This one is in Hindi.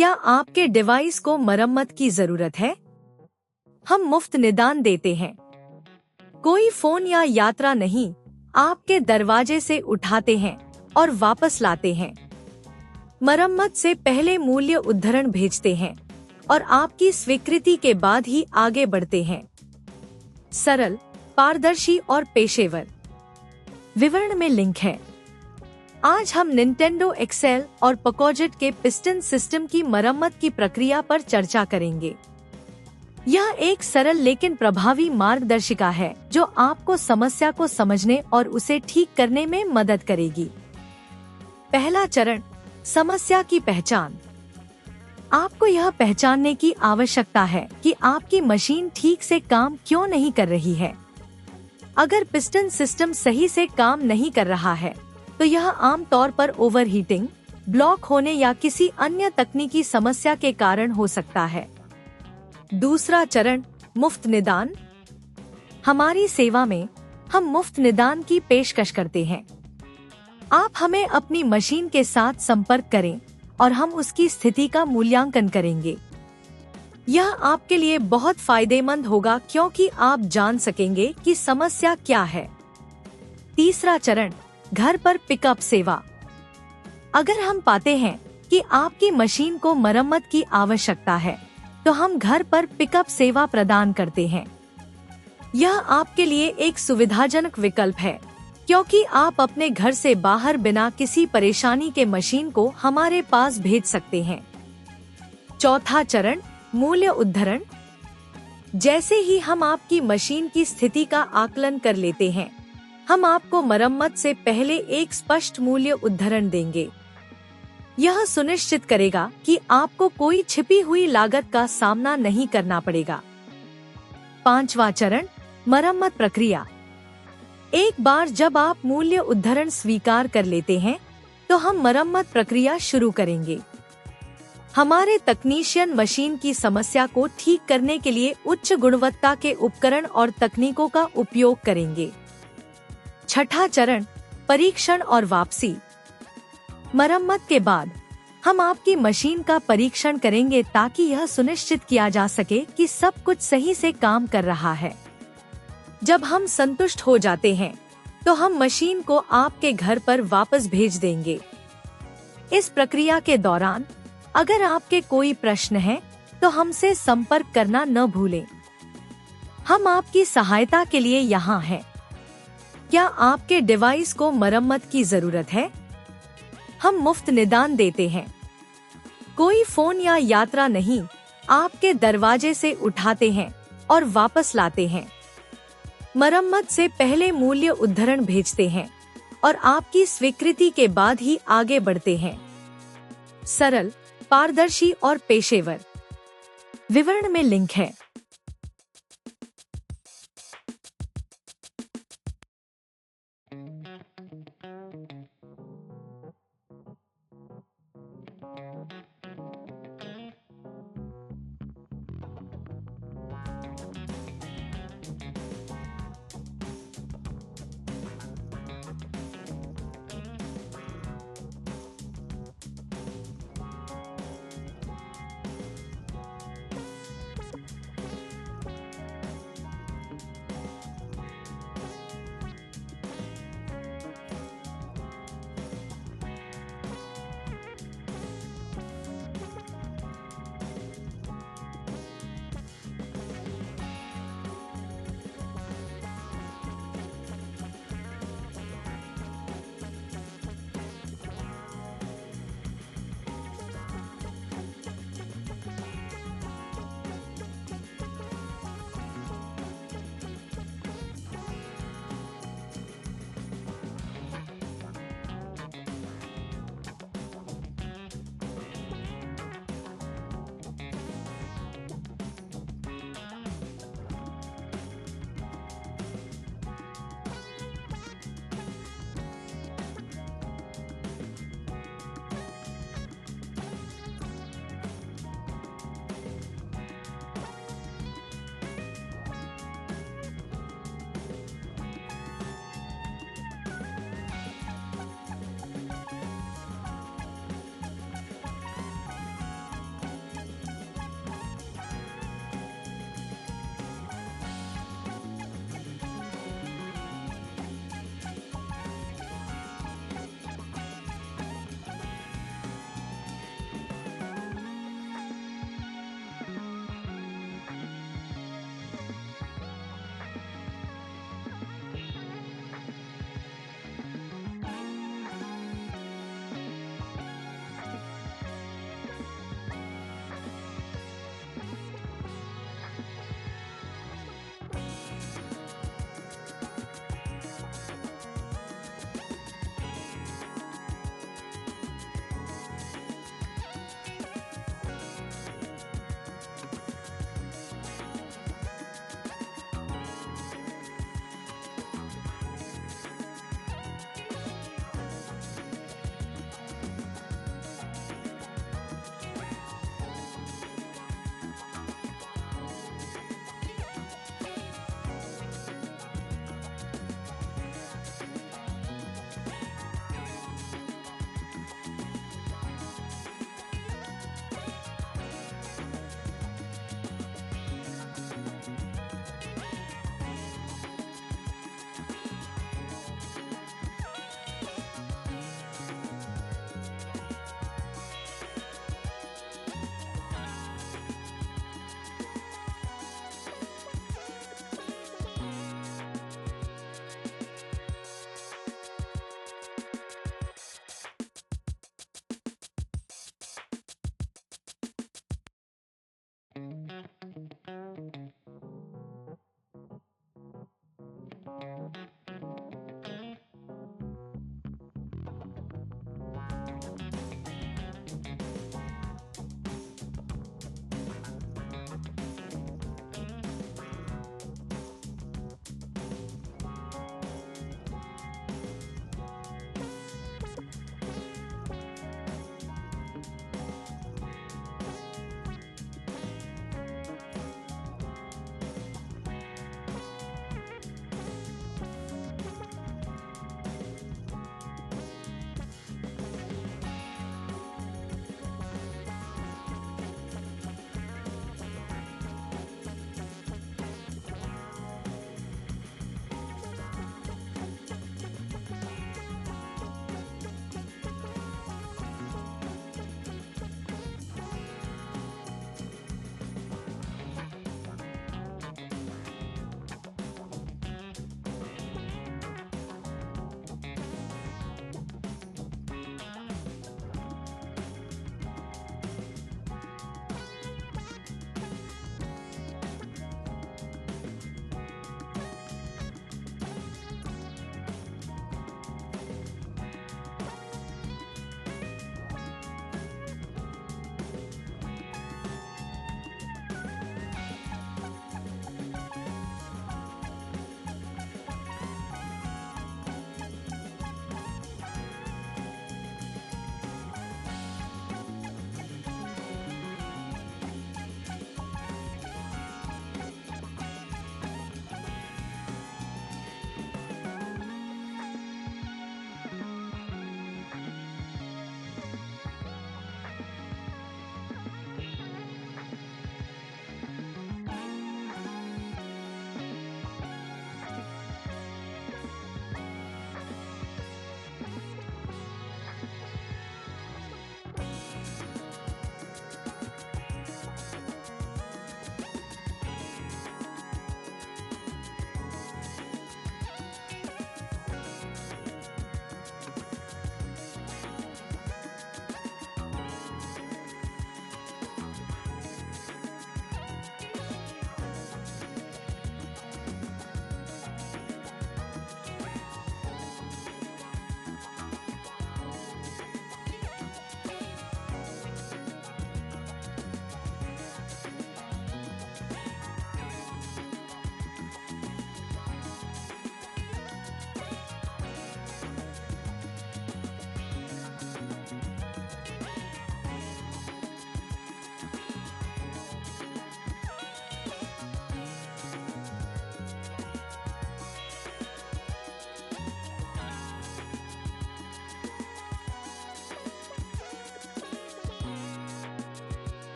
क्या आपके डिवाइस को मरम्मत की जरूरत है? हम मुफ्त निदान देते हैं। कोई फोन या यात्रा नहीं, आपके दरवाजे से उठाते हैं और वापस लाते हैं। मरम्मत से पहले मूल्य उद्धरण भेजते हैं और आपकी स्वीकृति के बाद ही आगे बढ़ते हैं। सरल, पारदर्शी और पेशेवर। विवरण में लिंक है। आज हम निंटेंडो एक्सेल और पकोजेट के पिस्टन सिस्टम की मरम्मत की प्रक्रिया पर चर्चा करेंगे। यह एक सरल लेकिन प्रभावी मार्गदर्शिका है जो आपको समस्या को समझने और उसे ठीक करने में मदद करेगी। पहला चरण, समस्या की पहचान। आपको यह पहचानने की आवश्यकता है कि आपकी मशीन ठीक से काम क्यों नहीं कर रही है। अगर पिस्टन सिस्टम सही से काम नहीं कर रहा है, तो यह आमतौर पर ओवरहीटिंग, ब्लॉक होने या किसी अन्य तकनीकी समस्या के कारण हो सकता है। दूसरा चरण, मुफ्त निदान। हमारी सेवा में हम मुफ्त निदान की पेशकश करते हैं। आप हमें अपनी मशीन के साथ संपर्क करें और हम उसकी स्थिति का मूल्यांकन करेंगे। यह आपके लिए बहुत फायदेमंद होगा क्योंकि आप जान सकेंगे कि समस्या क्या है। तीसरा चरण, घर पर पिकअप सेवा। अगर हम पाते हैं कि आपकी मशीन को मरम्मत की आवश्यकता है, तो हम घर पर पिकअप सेवा प्रदान करते हैं। यह आपके लिए एक सुविधाजनक विकल्प है क्योंकि आप अपने घर से बाहर बिना किसी परेशानी के मशीन को हमारे पास भेज सकते हैं। चौथा चरण, मूल्य उद्धरण। जैसे ही हम आपकी मशीन की स्थिति का आकलन कर लेते हैं, हम आपको मरम्मत से पहले एक स्पष्ट मूल्य उद्धरण देंगे। यह सुनिश्चित करेगा कि आपको कोई छिपी हुई लागत का सामना नहीं करना पड़ेगा। पांचवा चरण, मरम्मत प्रक्रिया। एक बार जब आप मूल्य उद्धरण स्वीकार कर लेते हैं, तो हम मरम्मत प्रक्रिया शुरू करेंगे। हमारे तकनीशियन मशीन की समस्या को ठीक करने के लिए उच्च गुणवत्ता के उपकरण और तकनीकों का उपयोग करेंगे। छठा चरण, परीक्षण और वापसी। मरम्मत के बाद हम आपकी मशीन का परीक्षण करेंगे ताकि यह सुनिश्चित किया जा सके कि सब कुछ सही से काम कर रहा है। जब हम संतुष्ट हो जाते हैं, तो हम मशीन को आपके घर पर वापस भेज देंगे। इस प्रक्रिया के दौरान अगर आपके कोई प्रश्न हैं, तो हमसे संपर्क करना न भूलें। हम आपकी सहायता के लिए यहाँ हैं। क्या आपके डिवाइस को मरम्मत की जरूरत है? हम मुफ्त निदान देते हैं। कोई फोन या यात्रा नहीं, आपके दरवाजे से उठाते हैं और वापस लाते हैं। मरम्मत से पहले मूल्य उद्धरण भेजते हैं और आपकी स्वीकृति के बाद ही आगे बढ़ते हैं। सरल, पारदर्शी और पेशेवर। विवरण में लिंक है।